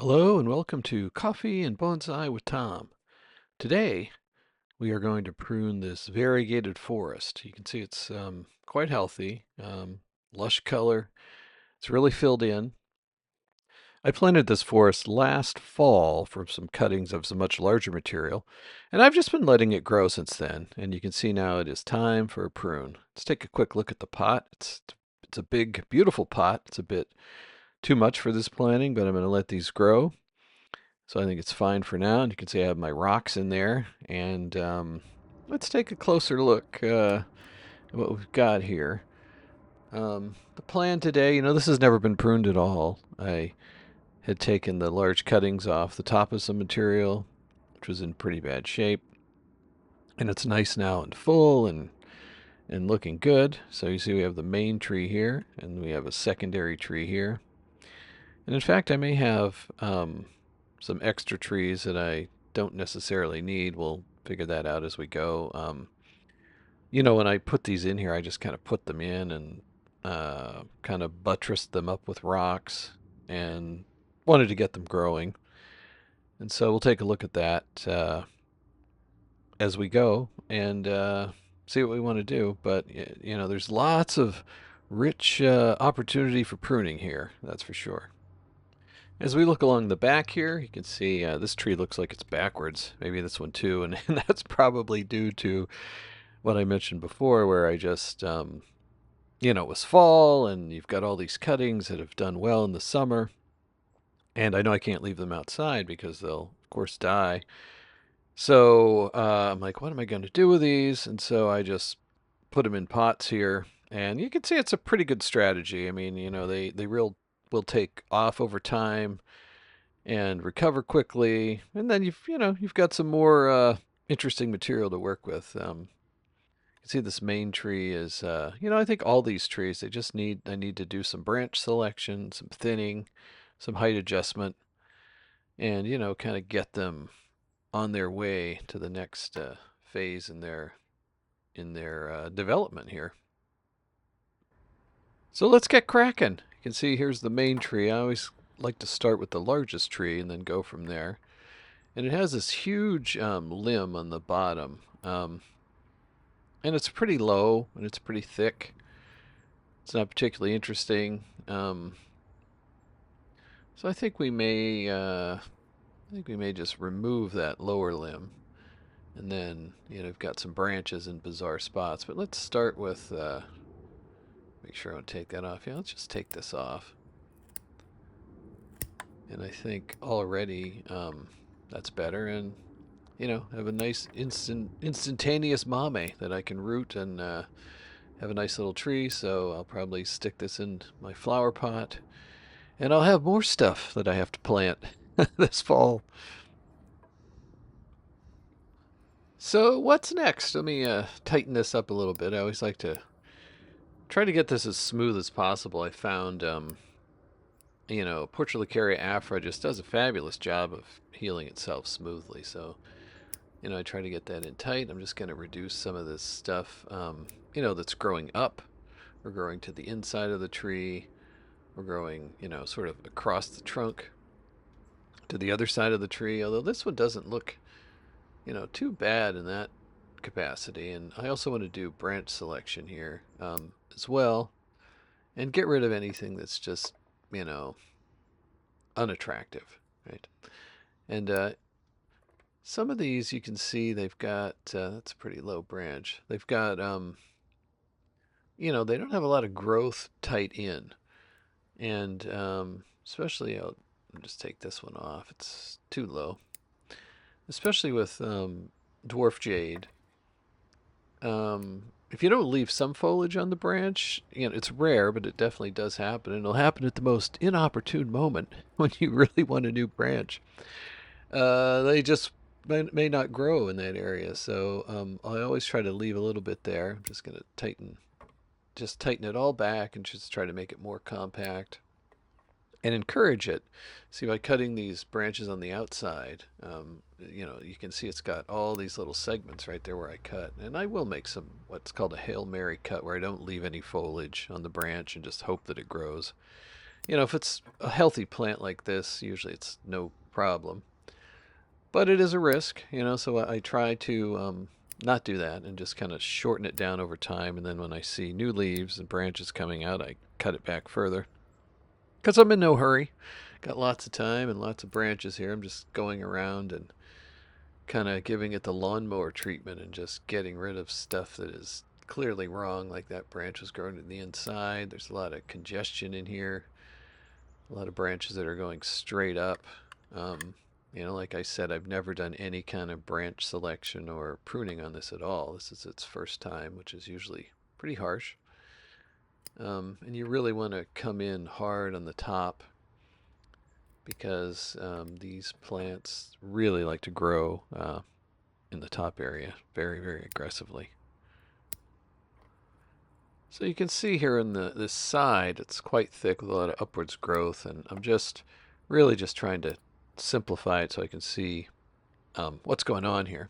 Hello and welcome to Coffee and Bonsai with Tom. Today we are going to prune this variegated forest. You can see it's quite healthy, lush color. It's really filled in. I planted this forest last fall from some cuttings of some much larger material, and I've just been letting it grow since then. And you can see now it is time for a prune. Let's take a quick look at the pot. It's a big, beautiful pot. It's a bit too much for this planting, but I'm going to let these grow. So I think it's fine for now. And you can see I have my rocks in there. And let's take a closer look at what we've got here. The plan today, this has never been pruned at all. I had taken the large cuttings off the top of some material, which was in pretty bad shape. And it's nice now and full and looking good. So you see we have the main tree here, and we have a secondary tree here. And in fact, I may have some extra trees that I don't necessarily need. We'll figure that out as we go. When I put these in here, I just kind of put them in and kind of buttressed them up with rocks and wanted to get them growing. And so we'll take a look at that as we go and see what we want to do. But, there's lots of rich opportunity for pruning here, that's for sure. As we look along the back here, you can see this tree looks like it's backwards. Maybe this one too, and that's probably due to what I mentioned before, where I just, it was fall, and you've got all these cuttings that have done well in the summer, and I know I can't leave them outside because they'll, of course, die. So I'm like, what am I going to do with these? And so I just put them in pots here, and you can see it's a pretty good strategy. I mean, they will take off over time and recover quickly, and then you've got some more interesting material to work with. You can see this main tree is I think all these trees I need to do some branch selection, some thinning, some height adjustment, and kind of get them on their way to the next phase in their development here. So let's get cracking. You can see here's the main tree. I always like to start with the largest tree and then go from there. And it has this huge limb on the bottom. And it's pretty low and it's pretty thick. It's not particularly interesting. So I think we may just remove that lower limb. And then, we've got some branches in bizarre spots. But let's start with, make sure I don't take that off. Yeah, let's just take this off. And I think already that's better. And, have a nice instantaneous mame that I can root and have a nice little tree. So I'll probably stick this in my flower pot. And I'll have more stuff that I have to plant this fall. So what's next? Let me tighten this up a little bit. I always like to try to get this as smooth as possible. I found, Portulacaria Afra just does a fabulous job of healing itself smoothly. So, I try to get that in tight. I'm just going to reduce some of this stuff, that's growing up or growing to the inside of the tree or growing, sort of across the trunk to the other side of the tree. Although this one doesn't look too bad in that capacity. And I also want to do branch selection here as well and get rid of anything that's just, unattractive, right? And some of these you can see they've got, that's a pretty low branch. They've got, they don't have a lot of growth tight in. And especially, I'll just take this one off. It's too low. Especially with dwarf jade. If you don't leave some foliage on the branch, it's rare, but it definitely does happen. And it'll happen at the most inopportune moment when you really want a new branch. They just may not grow in that area. So I always try to leave a little bit there. I'm just going to tighten it all back and just try to make it more compact and encourage it. See, by cutting these branches on the outside, you can see it's got all these little segments right there where I cut. And I will make some what's called a Hail Mary cut where I don't leave any foliage on the branch and just hope that it grows. if it's a healthy plant like this, usually it's no problem. But it is a risk, so I try to not do that and just kind of shorten it down over time. And then when I see new leaves and branches coming out, I cut it back further. Because I'm in no hurry. Got lots of time and lots of branches here. I'm just going around and kind of giving it the lawnmower treatment and just getting rid of stuff that is clearly wrong, like that branch was growing to the inside. There's a lot of congestion in here, a lot of branches that are going straight up. Like I said, I've never done any kind of branch selection or pruning on this at all. This is its first time, which is usually pretty harsh. And you really want to come in hard on the top because these plants really like to grow in the top area very, very aggressively. So you can see here in this side, it's quite thick with a lot of upwards growth, and I'm just really just trying to simplify it so I can see what's going on here.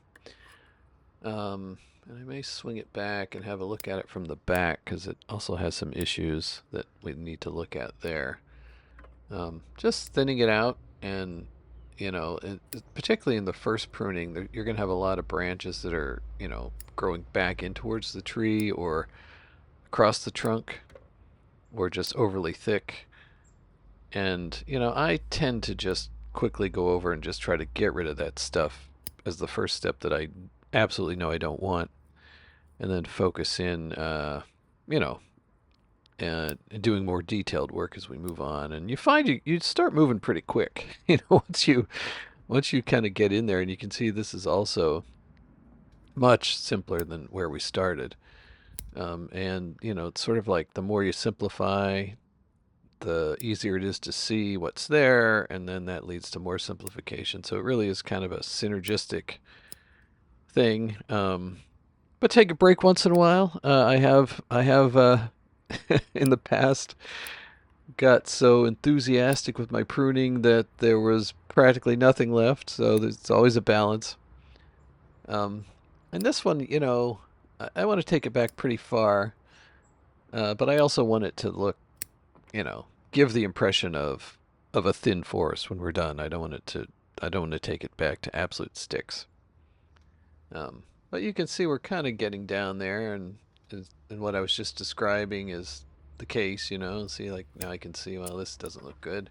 And I may swing it back and have a look at it from the back because it also has some issues that we need to look at there. Just thinning it out, and particularly in the first pruning, you're going to have a lot of branches that are growing back in towards the tree or across the trunk or just overly thick. And I tend to just quickly go over and just try to get rid of that stuff as the first step that I absolutely know I don't want, and then focus in and doing more detailed work as we move on. And you find you start moving pretty quick. Once you kind of get in there, and you can see this is also much simpler than where we started. And it's sort of like the more you simplify, the easier it is to see what's there, and then that leads to more simplification. So it really is kind of a synergistic thing. But take a break once in a while. I have in the past got so enthusiastic with my pruning that there was practically nothing left. So there's always a balance. Um, and this one, I want to take it back pretty far, but I also want it to look, give the impression of a thin forest when we're done. I don't want to take it back to absolute sticks. But you can see we're kind of getting down there, and what I was just describing is the case, See, like now I can see, well, this doesn't look good,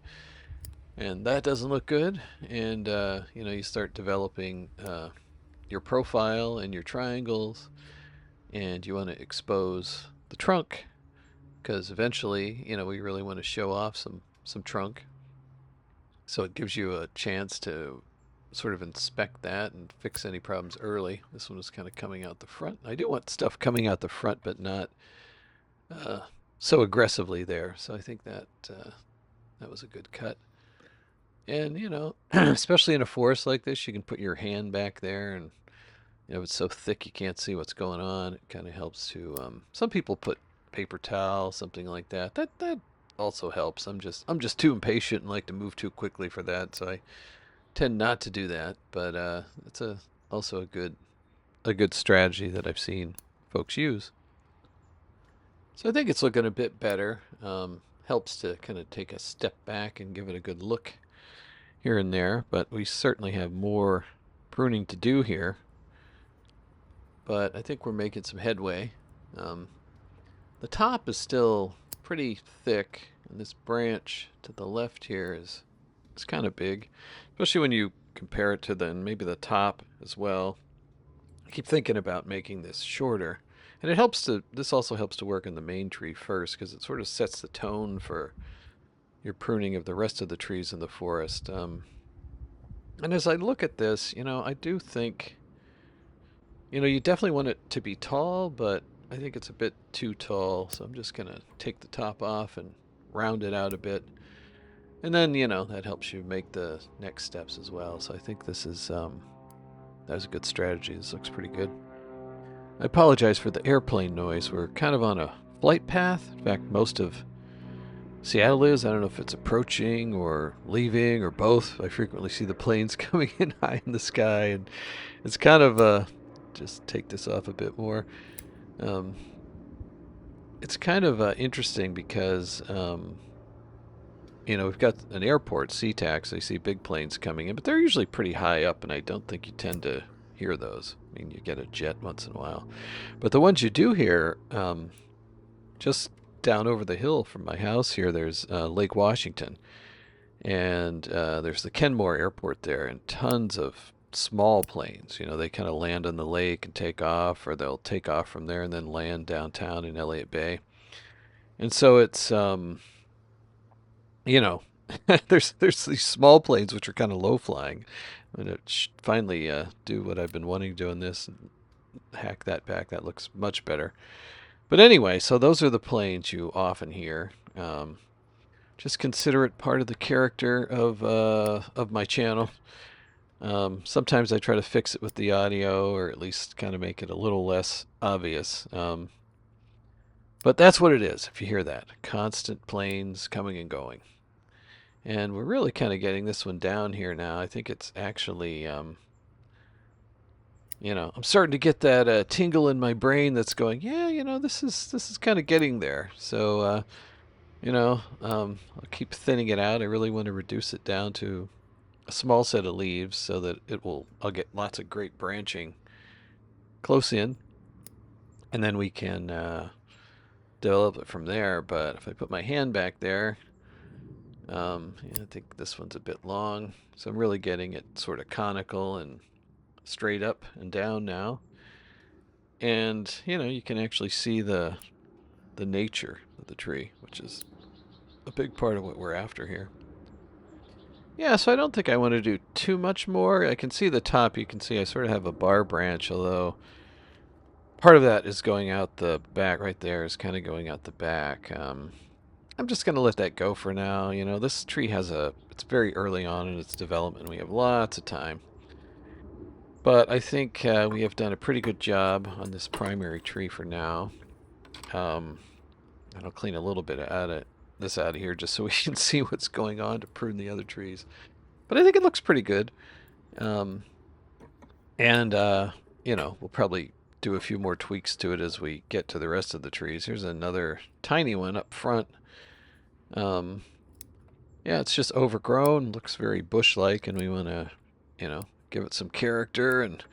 and that doesn't look good, and you start developing your profile and your triangles, and you want to expose the trunk because eventually, we really want to show off some trunk. So it gives you a chance to sort of inspect that and fix any problems early. This one is kind of coming out the front. I do want stuff coming out the front, but not so aggressively there. So I think that was a good cut. And especially in a forest like this, you can put your hand back there, and it's so thick you can't see what's going on. It kind of helps to. Some people put paper towel, something like that. That also helps. I'm just too impatient and like to move too quickly for that, so I tend not to do that. But it's also a good strategy that I've seen folks use. So I think it's looking a bit better. Helps to kind of take a step back and give it a good look here and there. But we certainly have more pruning to do here. But I think we're making some headway. The top is still pretty thick, and this branch to the left here is kind of big, especially when you compare it to maybe the top as well. I keep thinking about making this shorter, and this also helps to work in the main tree first because it sort of sets the tone for your pruning of the rest of the trees in the forest. And as I look at this, I do think, you definitely want it to be tall, but I think it's a bit too tall, so I'm just going to take the top off and round it out a bit. And then, that helps you make the next steps as well. So I think that was a good strategy. This looks pretty good. I apologize for the airplane noise. We're kind of on a flight path. In fact, most of Seattle is. I don't know if it's approaching or leaving or both. I frequently see the planes coming in high in the sky, and it's kind of just take this off a bit more. It's kind of interesting because we've got an airport, SeaTac. I see big planes coming in, but they're usually pretty high up, and I don't think you tend to hear those. I mean, you get a jet once in a while. But the ones you do hear, just down over the hill from my house here, there's Lake Washington. And there's the Kenmore Airport there, and tons of small planes. They kind of land on the lake and take off, or they'll take off from there and then land downtown in Elliott Bay. And so it's you know, there's these small planes which are kind of low flying. I'm gonna finally do what I've been wanting to do in this and hack that back. That looks much better. But anyway, so those are the planes you often hear. Just consider it part of the character of my channel. Sometimes I try to fix it with the audio, or at least kind of make it a little less obvious. But that's what it is. If you hear that, constant planes coming and going. And we're really kind of getting this one down here now. I think it's actually, I'm starting to get that tingle in my brain that's going, yeah, this is kind of getting there. So, I'll keep thinning it out. I really want to reduce it down to a small set of leaves so that I'll get lots of great branching close in, and then we can develop it from there. But if I put my hand back there, I think this one's a bit long, so I'm really getting it sort of conical and straight up and down now. And you can actually see the nature of the tree, which is a big part of what we're after here. Yeah, so I don't think I want to do too much more. I can see the top. You can see I sort of have a bar branch, although part of that is going out the back. Right there is kind of going out the back. I'm just going to let that go for now. This tree it's very early on in its development. We have lots of time. But I think we have done a pretty good job on this primary tree for now. And I'll clean a little bit out of here just so we can see what's going on to prune the other trees. But I think it looks pretty good. And we'll probably do a few more tweaks to it as we get to the rest of the trees. Here's another tiny one up front. Yeah, it's just overgrown, looks very bush-like, and we want to, give it some character and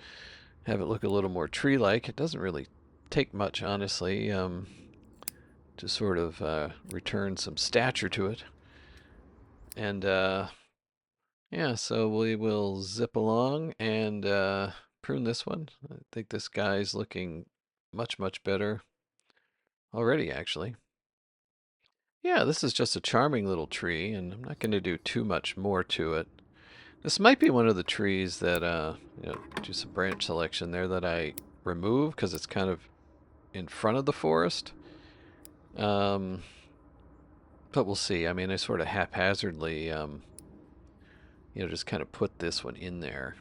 have it look a little more tree-like. It doesn't really take much, honestly, to sort of return some stature to it. And yeah, so we will zip along and prune this one. I think this guy's looking much, much better already, actually. Yeah, this is just a charming little tree, and I'm not going to do too much more to it. This might be one of the trees that, do some branch selection there that I remove because it's kind of in front of the forest. But we'll see. I mean, I sort of haphazardly, just kind of put this one in there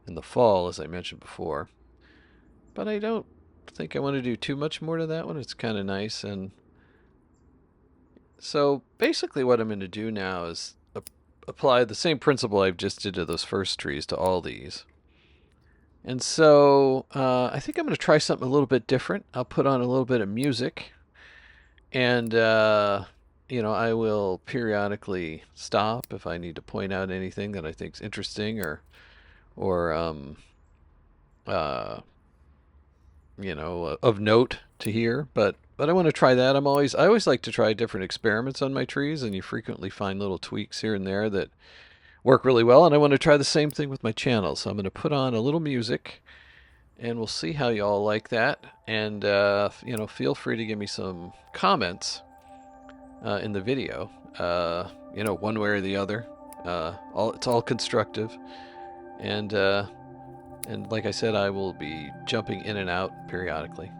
in the fall, as I mentioned before. But I don't think I want to do too much more to that one. It's kind of nice. And so basically what I'm going to do now is apply the same principle I just did to those first trees to all these. And so I think I'm going to try something a little bit different. I'll put on a little bit of music, and I will periodically stop if I need to point out anything that I think is interesting or of note to hear. But I want to try that. I always like to try different experiments on my trees, and you frequently find little tweaks here and there that work really well. And I want to try the same thing with my channel. So I'm going to put on a little music, and we'll see how y'all like that. And feel free to give me some comments in the video. One way or the other. It's all constructive. And like I said, I will be jumping in and out periodically.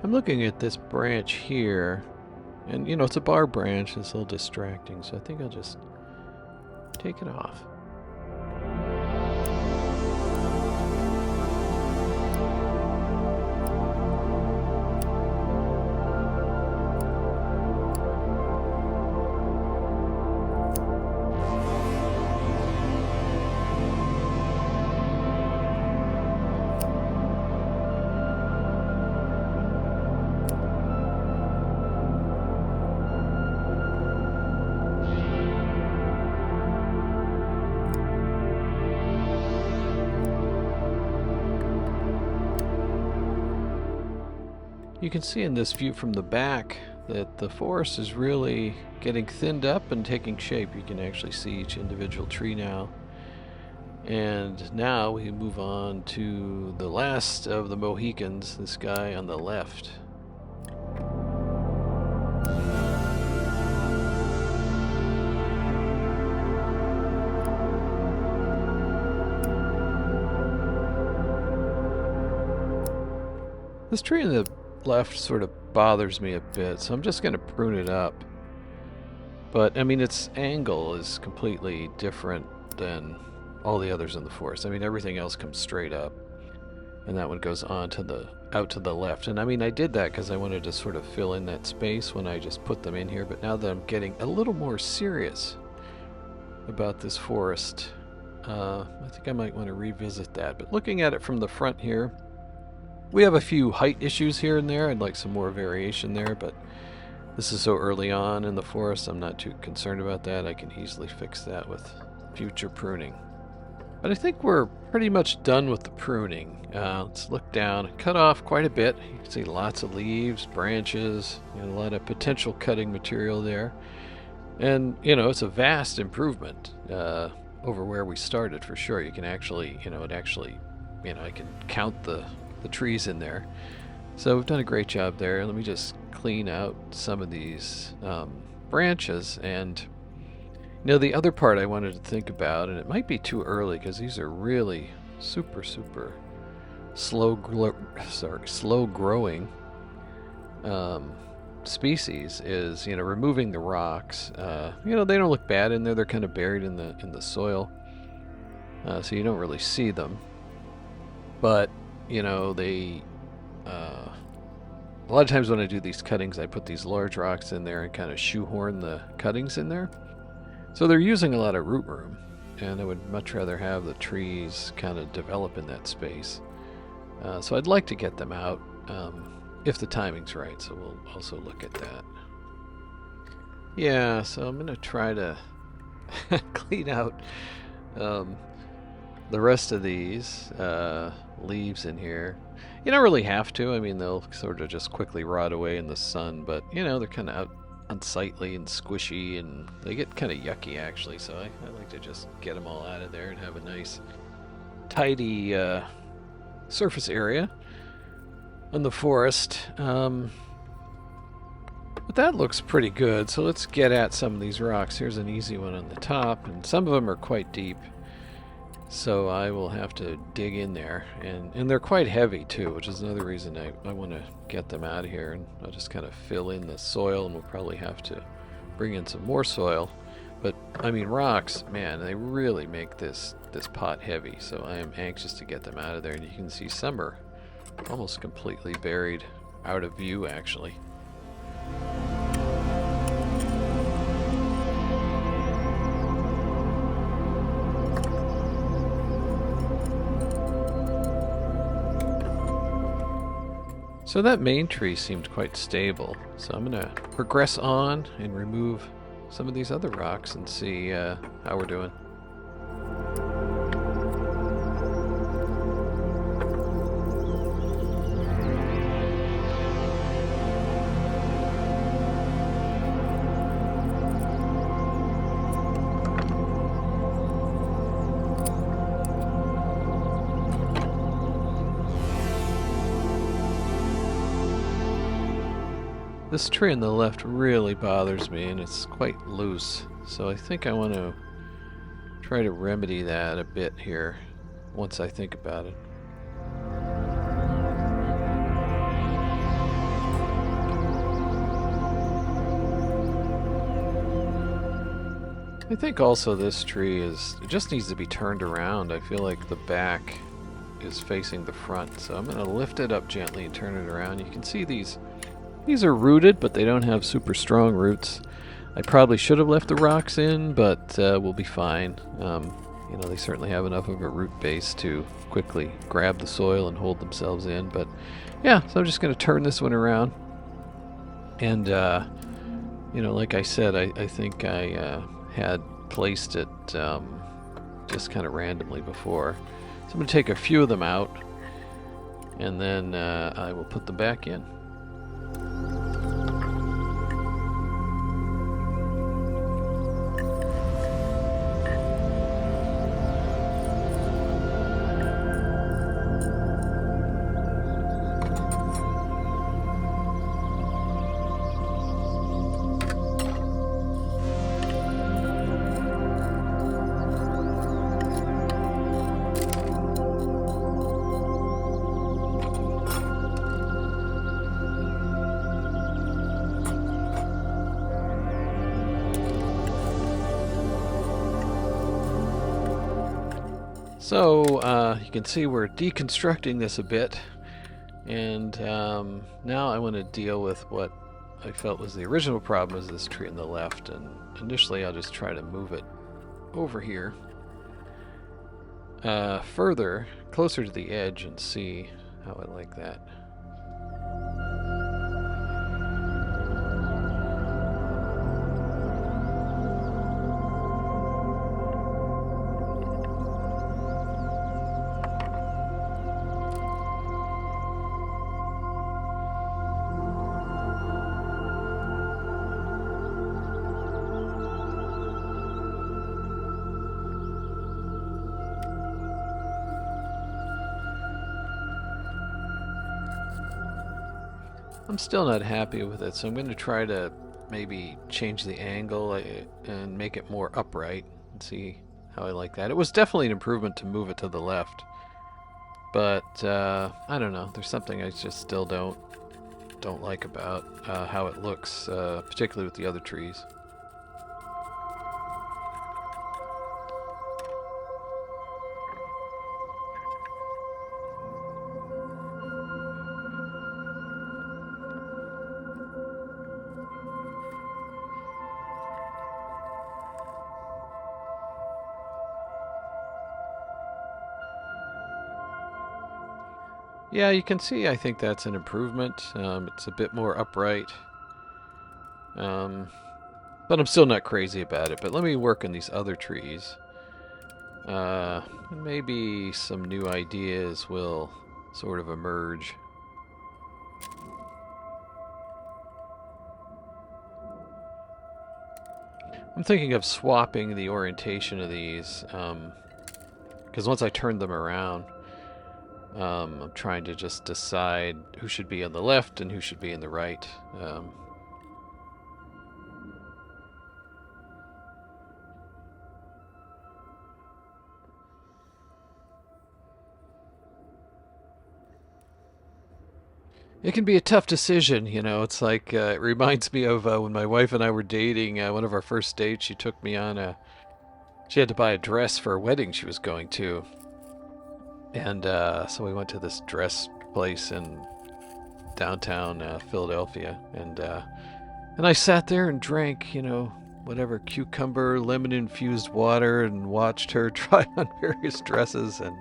I'm looking at this branch here, and you know, it's a bar branch, it's a little distracting, so I think I'll just take it off. You can see in this view from the back that the forest is really getting thinned up and taking shape. You can actually see each individual tree now. And now we move on to the last of the Mohicans, this guy on the left. This tree in the left sort of bothers me a bit, so I'm just going to prune it up. But I mean, its angle is completely different than all the others in the forest. I mean, everything else comes straight up, and that one goes on to the out to the left. And I mean, I did that because I wanted to sort of fill in that space when I just put them in here. But now that I'm getting a little more serious about this forest, I think I might want to revisit that. But looking at it from the front here, we have a few height issues here and there. I'd like some more variation there, but this is so early on in the forest, I'm not too concerned about that. I can easily fix that with future pruning. But I think we're pretty much done with the pruning. Let's look down. Cut off quite a bit. You can see lots of leaves, branches, and a lot of potential cutting material there. And, you know, it's a vast improvement over where we started for sure. You can actually, I can count the trees in there. So we've done a great job there. Let me just clean out some of these branches. And you know, the other part I wanted to think about, and it might be too early because these are really super slow growing species, is, you know, removing the rocks. You know, they don't look bad in there. They're kind of buried in the soil, so you don't really see them. But you know, they a lot of times when I do these cuttings, I put these large rocks in there and kind of shoehorn the cuttings in there. So they're using a lot of root room, and I would much rather have the trees kind of develop in that space. So I'd like to get them out if the timing's right, so we'll also look at that. Yeah, so I'm going to try to clean out the rest of these leaves in here. You don't really have to. I mean, they'll sort of just quickly rot away in the sun, but you know, they're kind of unsightly and squishy, and they get kind of yucky actually, so I like to just get them all out of there and have a nice tidy surface area on the forest. But that looks pretty good, so let's get at some of these rocks. Here's an easy one on the top, and some of them are quite deep. So I will have to dig in there, and they're quite heavy too, which is another reason I want to get them out of here. And I'll just kind of fill in the soil, and we'll probably have to bring in some more soil. But I mean, rocks, man, they really make this pot heavy, so I am anxious to get them out of there. And you can see some are almost completely buried out of view actually. So that main tree seemed quite stable, so I'm going to progress on and remove some of these other rocks and see how we're doing. This tree on the left really bothers me, and it's quite loose, so I think I want to try to remedy that a bit here once I think about it. I think also this tree it just needs to be turned around. I feel like the back is facing the front, so I'm going to lift it up gently and turn it around. You can see these are rooted, but they don't have super strong roots. I probably should have left the rocks in, but we'll be fine. You know, they certainly have enough of a root base to quickly grab the soil and hold themselves in. But yeah, so I'm just going to turn this one around. And, you know, like I said, I think I had placed it just kind of randomly before. So I'm going to take a few of them out, and then I will put them back in. So you can see we're deconstructing this a bit, and now I want to deal with what I felt was the original problem, is this tree on the left, and initially I'll just try to move it over here further, closer to the edge, and see how I like that. I'm still not happy with it, so I'm going to try to maybe change the angle and make it more upright and see how I like that. It was definitely an improvement to move it to the left, but I don't know. There's something I just still don't like about how it looks, particularly with the other trees. Yeah, you can see I think that's an improvement. It's a bit more upright. But I'm still not crazy about it. But let me work on these other trees. Maybe some new ideas will sort of emerge. I'm thinking of swapping the orientation of these, because once I turn them around, I'm trying to just decide who should be on the left and who should be in the right. It can be a tough decision, you know. It's like, it reminds me of when my wife and I were dating. One of our first dates, she took me on she had to buy a dress for a wedding she was going to. And so we went to this dress place in downtown Philadelphia, and I sat there and drank, you know, whatever cucumber, lemon-infused water, and watched her try on various dresses, and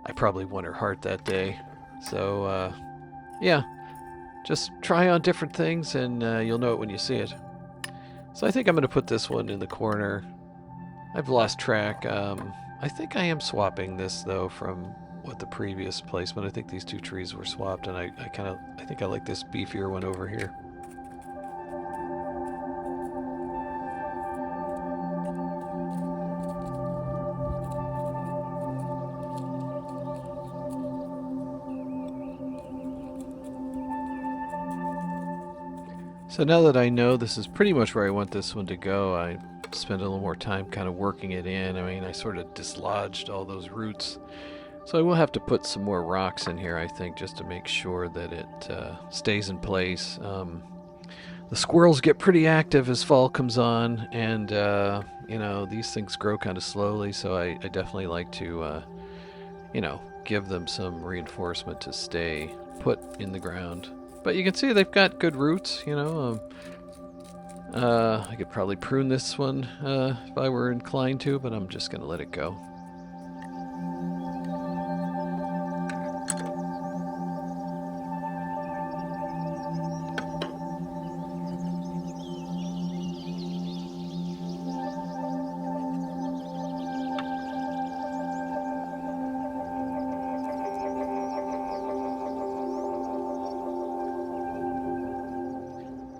I probably won her heart that day. So, yeah, just try on different things, and you'll know it when you see it. So I think I'm going to put this one in the corner. I've lost track. I think I am swapping this, though, from what the previous placement. I think these two trees were swapped, and I think I like this beefier one over here. So now that I know this is pretty much where I want this one to go, I spend a little more time kind of working it in. I mean, I sort of dislodged all those roots. So I will have to put some more rocks in here, I think, just to make sure that it stays in place. The the squirrels get pretty active as fall comes on, and you know, these things grow kind of slowly, so I definitely like to you know, give them some reinforcement to stay put in the ground. But you can see they've got good roots, you know. I could probably prune this one if I were inclined to, but I'm just going to let it go.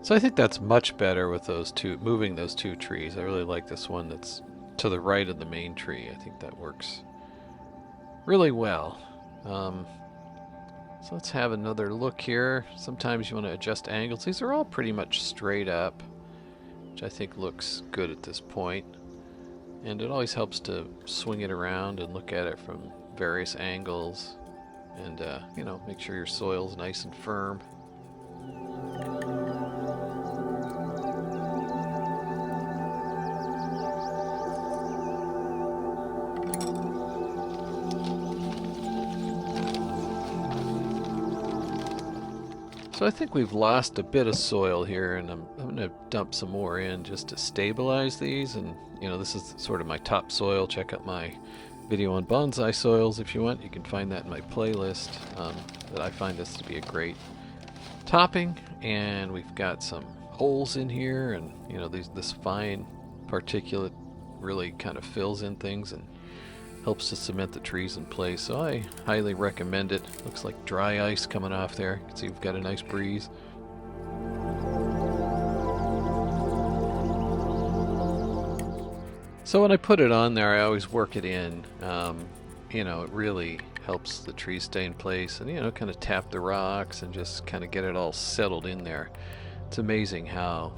So I think that's much better with those two, moving those two trees. I really like this one that's to the right of the main tree. I think that works really well. So let's have another look here. Sometimes you want to adjust angles. These are all pretty much straight up, which I think looks good at this point. And it always helps to swing it around and look at it from various angles. And, you know, make sure your soil's nice and firm. So I think we've lost a bit of soil here, and I'm going to dump some more in just to stabilize these. And you know, this is sort of my topsoil. Check out my video on bonsai soils if you want. You can find that in my playlist. But I find this to be a great topping. And we've got some holes in here, and you know, this fine particulate really kind of fills in things and helps to cement the trees in place, so I highly recommend it. Looks like dry ice coming off there. You can see we've got a nice breeze. So when I put it on there, I always work it in. You know, it really helps the trees stay in place, and you know, kind of tap the rocks and just kind of get it all settled in there. It's amazing how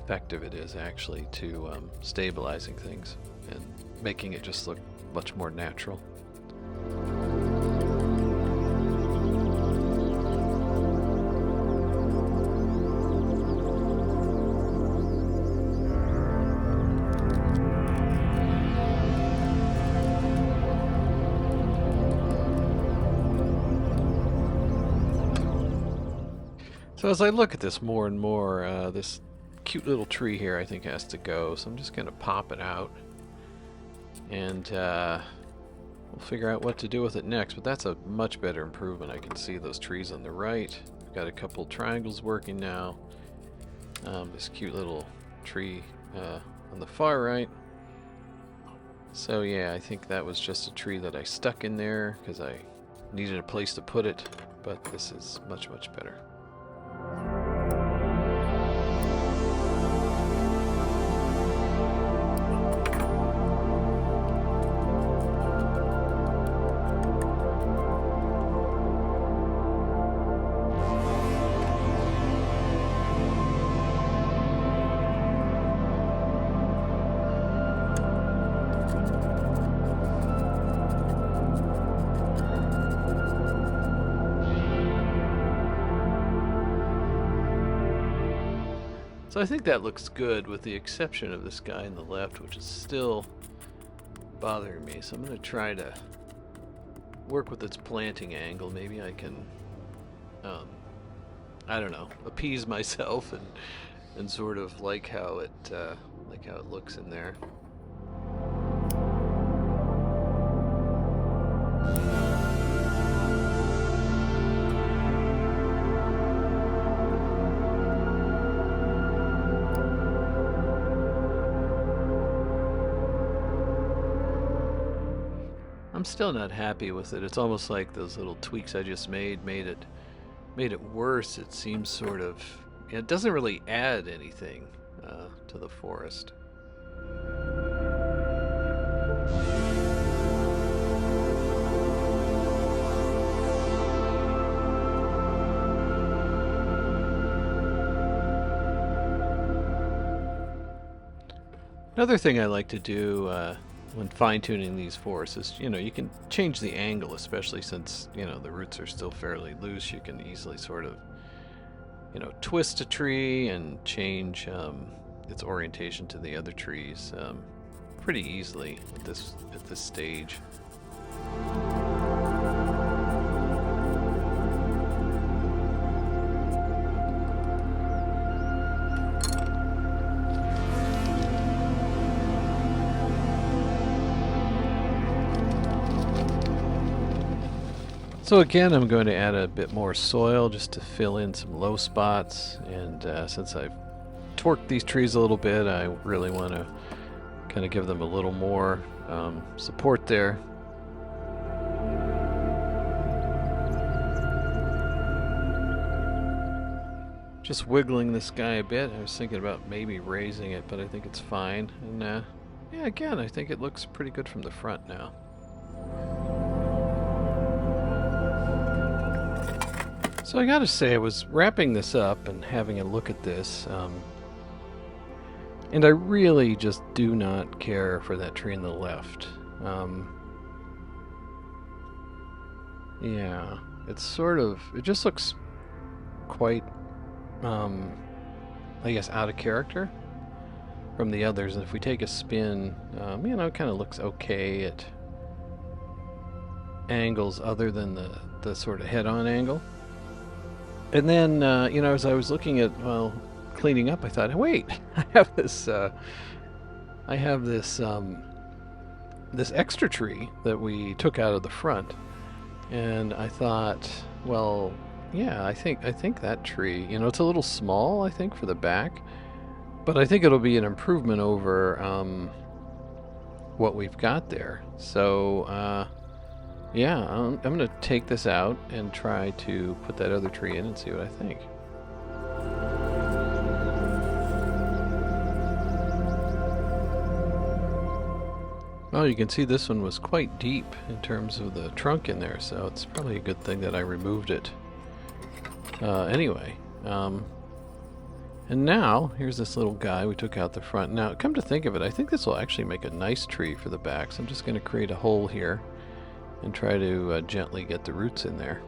effective it is actually to stabilizing things and making it just look much more natural. So as I look at this more and more, this cute little tree here I think has to go, so I'm just going to pop it out. And we'll figure out what to do with it next, but that's a much better improvement. I can see those trees on the right. We've got a couple triangles working now. This cute little tree on the far right. So yeah, I think that was just a tree that I stuck in there because I needed a place to put it, but this is much, much better. So I think that looks good with the exception of this guy on the left, which is still bothering me. So I'm going to try to work with its planting angle. Maybe I can, I don't know, appease myself and sort of like how it looks in there. I'm still not happy with it. It's almost like those little tweaks I just made it worse. It seems sort of, it doesn't really add anything to the forest. Another thing I like to do when fine-tuning these forests is, you know, you can change the angle, especially since, you know, the roots are still fairly loose. You can easily sort of, twist a tree and change its orientation to the other trees pretty easily at this stage. So again, I'm going to add a bit more soil just to fill in some low spots, and since I've torqued these trees a little bit, I really want to kind of give them a little more support there. Just wiggling this guy a bit. I was thinking about maybe raising it, but I think it's fine. And yeah, again, I think it looks pretty good from the front now. So I gotta say, I was wrapping this up and having a look at this, and I really just do not care for that tree on the left. Yeah, it just looks quite, I guess, out of character from the others. And if we take a spin, it kind of looks okay at angles other than the sort of head-on angle. And then, as I was looking at, cleaning up, I thought, wait, I have this this extra tree that we took out of the front, and I thought, well, yeah, I think that tree, it's a little small, I think, for the back, but I think it'll be an improvement over what we've got there. So, yeah, I'm going to take this out and try to put that other tree in and see what I think. Well, you can see this one was quite deep in terms of the trunk in there, so it's probably a good thing that I removed it. Anyway, and now, here's this little guy we took out the front. Now, come to think of it, I think this will actually make a nice tree for the back, so I'm just going to create a hole here and try to gently get the roots in there.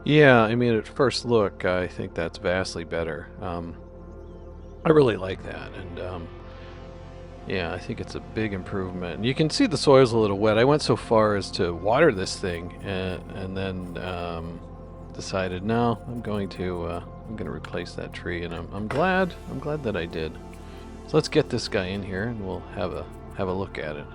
Yeah, I mean, at first look, I think that's vastly better. I really like that, and yeah, I think it's a big improvement. And you can see the soil's a little wet. I went so far as to water this thing, and then decided, no, I'm going to replace that tree, and I'm glad that I did. So let's get this guy in here, and we'll have a look at it.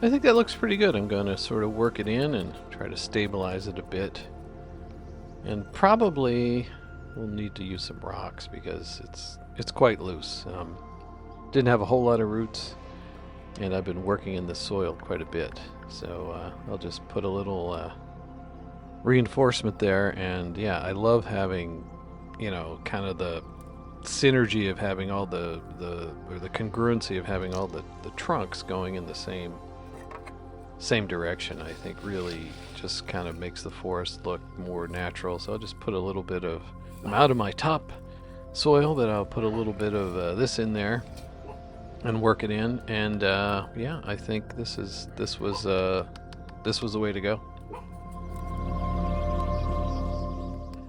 I think that looks pretty good. I'm going to sort of work it in and try to stabilize it a bit. And probably we'll need to use some rocks because it's quite loose. Didn't have a whole lot of roots, and I've been working in the soil quite a bit. So I'll just put a little reinforcement there. And yeah, I love having, kind of the synergy of having all the congruency of having all the trunks going in the same direction. I think really just kind of makes the forest look more natural. So I'll just put a little bit of, I'm out of my top soil, but I'll put a little bit of this in there and work it in. And yeah, I think this was the way to go.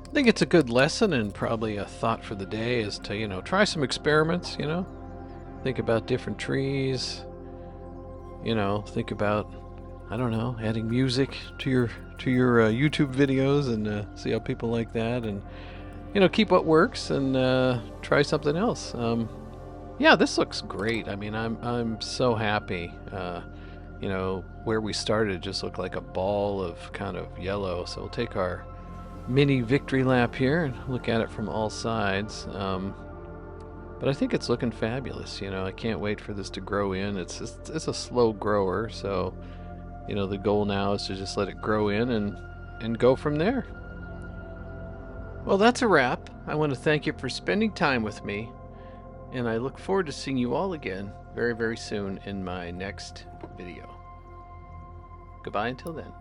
I think it's a good lesson and probably a thought for the day is to try some experiments. Think about different trees. Think about, I don't know, adding music to your YouTube videos and see how people like that, and keep what works and try something else. Yeah, this looks great. I mean, I'm so happy. Where we started just looked like a ball of kind of yellow. So we'll take our mini victory lap here and look at it from all sides. But I think it's looking fabulous. I can't wait for this to grow in. It's a slow grower, so the goal now is to just let it grow in and go from there. Well, that's a wrap. I want to thank you for spending time with me, and I look forward to seeing you all again very, very soon in my next video. Goodbye until then.